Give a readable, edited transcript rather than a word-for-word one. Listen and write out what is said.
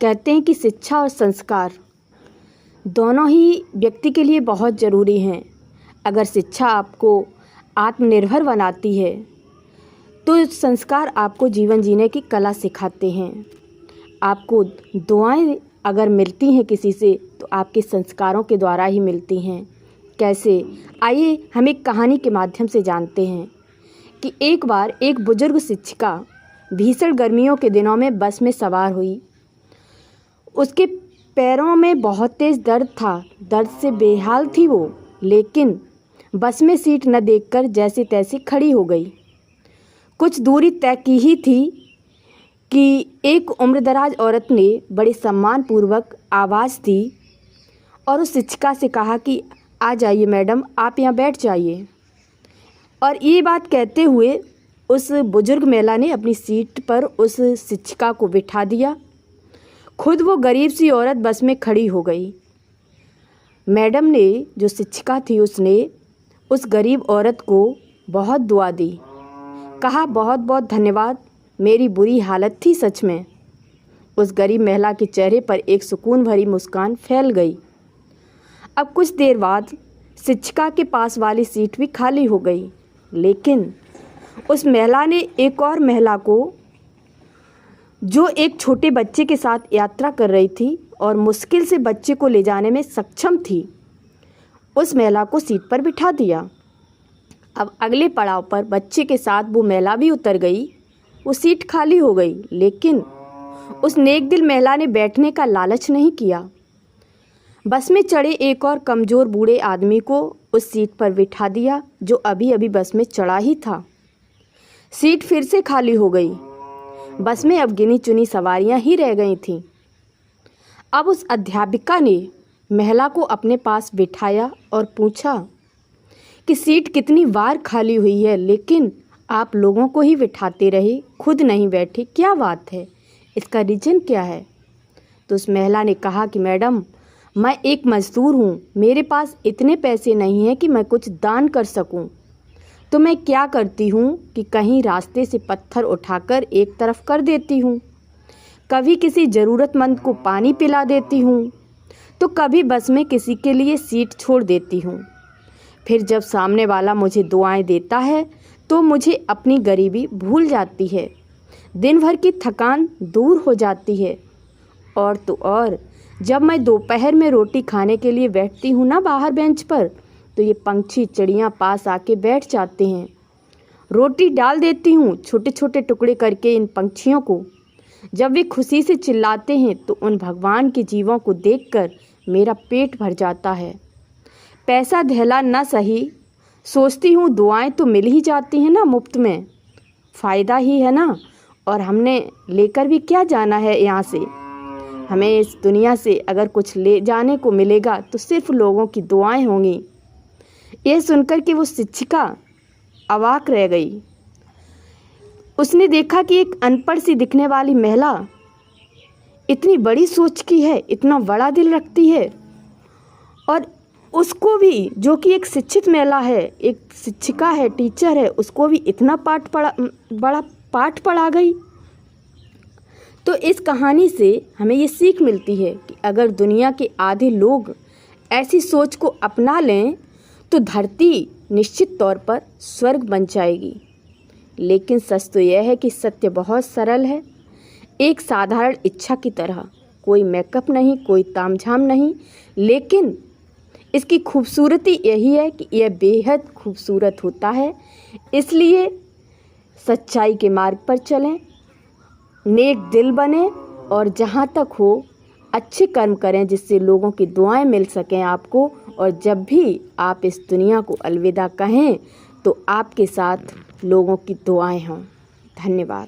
कहते हैं कि शिक्षा और संस्कार दोनों ही व्यक्ति के लिए बहुत ज़रूरी हैं। अगर शिक्षा आपको आत्मनिर्भर बनाती है तो संस्कार आपको जीवन जीने की कला सिखाते हैं। आपको दुआएं अगर मिलती हैं किसी से तो आपके संस्कारों के द्वारा ही मिलती हैं। कैसे? आइए हम एक कहानी के माध्यम से जानते हैं कि एक बार एक बुजुर्ग शिक्षिका भीषण गर्मियों के दिनों में बस में सवार हुई। उसके पैरों में बहुत तेज़ दर्द था, दर्द से बेहाल थी वो, लेकिन बस में सीट न देखकर जैसे तैसे खड़ी हो गई। कुछ दूरी तय की ही थी कि एक उम्रदराज औरत ने बड़े सम्मानपूर्वक आवाज़ दी और उस शिक्षिका से कहा कि आ जाइए मैडम, आप यहाँ बैठ जाइए। और ये बात कहते हुए उस बुजुर्ग महिला ने अपनी सीट पर उस शिक्षिका को बिठा दिया। खुद वो गरीब सी औरत बस में खड़ी हो गई। मैडम ने, जो शिक्षिका थी, उसने उस गरीब औरत को बहुत दुआ दी, कहा बहुत बहुत धन्यवाद, मेरी बुरी हालत थी सच में। उस गरीब महिला के चेहरे पर एक सुकून भरी मुस्कान फैल गई। अब कुछ देर बाद शिक्षिका के पास वाली सीट भी खाली हो गई, लेकिन उस महिला ने एक और महिला को, जो एक छोटे बच्चे के साथ यात्रा कर रही थी और मुश्किल से बच्चे को ले जाने में सक्षम थी, उस महिला को सीट पर बिठा दिया। अब अगले पड़ाव पर बच्चे के साथ वो महिला भी उतर गई। वो सीट खाली हो गई, लेकिन उस नेक दिल महिला ने बैठने का लालच नहीं किया। बस में चढ़े एक और कमज़ोर बूढ़े आदमी को उस सीट पर बिठा दिया, जो अभी अभी बस में चढ़ा ही था। सीट फिर से खाली हो गई। बस में अब गिनी चुनी सवारियां ही रह गई थीं। अब उस अध्यापिका ने महिला को अपने पास बिठाया और पूछा कि सीट कितनी बार खाली हुई है, लेकिन आप लोगों को ही बिठाते रहे, खुद नहीं बैठे, क्या बात है? इसका रीज़न क्या है? तो उस महिला ने कहा कि मैडम, मैं एक मज़दूर हूँ, मेरे पास इतने पैसे नहीं हैं कि मैं कुछ दान कर सकूँ। तो मैं क्या करती हूँ कि कहीं रास्ते से पत्थर उठाकर एक तरफ कर देती हूँ, कभी किसी ज़रूरतमंद को पानी पिला देती हूँ, तो कभी बस में किसी के लिए सीट छोड़ देती हूँ। फिर जब सामने वाला मुझे दुआएं देता है तो मुझे अपनी गरीबी भूल जाती है, दिन भर की थकान दूर हो जाती है। और तो और जब मैं दोपहर में रोटी खाने के लिए बैठती हूँ ना बाहर बेंच पर, तो ये पंछी चिड़ियाँ पास आके बैठ जाते हैं। रोटी डाल देती हूँ छोटे छोटे टुकड़े करके इन पंछियों को। जब वे खुशी से चिल्लाते हैं तो उन भगवान के जीवों को देखकर मेरा पेट भर जाता है। पैसा धैला न सही, सोचती हूँ दुआएं तो मिल ही जाती हैं ना मुफ्त में, फ़ायदा ही है ना। और हमने लेकर भी क्या जाना है यहाँ से? हमें इस दुनिया से अगर कुछ ले जाने को मिलेगा तो सिर्फ लोगों की दुआएं होंगी। यह सुनकर कि वो शिक्षिका अवाक रह गई। उसने देखा कि एक अनपढ़ सी दिखने वाली महिला इतनी बड़ी सोच की है, इतना बड़ा दिल रखती है, और उसको भी, जो कि एक शिक्षित महिला है, एक शिक्षिका है, टीचर है, उसको भी इतना बड़ा पाठ पढ़ा गई। तो इस कहानी से हमें ये सीख मिलती है कि अगर दुनिया के आधे लोग ऐसी सोच को अपना लें तो धरती निश्चित तौर पर स्वर्ग बन जाएगी। लेकिन सच तो यह है कि सत्य बहुत सरल है, एक साधारण इच्छा की तरह। कोई मेकअप नहीं, कोई तामझाम नहीं, लेकिन इसकी खूबसूरती यही है कि यह बेहद खूबसूरत होता है। इसलिए सच्चाई के मार्ग पर चलें, नेक दिल बने और जहाँ तक हो अच्छे कर्म करें जिससे लोगों की दुआएं मिल सकें आपको। और जब भी आप इस दुनिया को अलविदा कहें तो आपके साथ लोगों की दुआएं हों। धन्यवाद।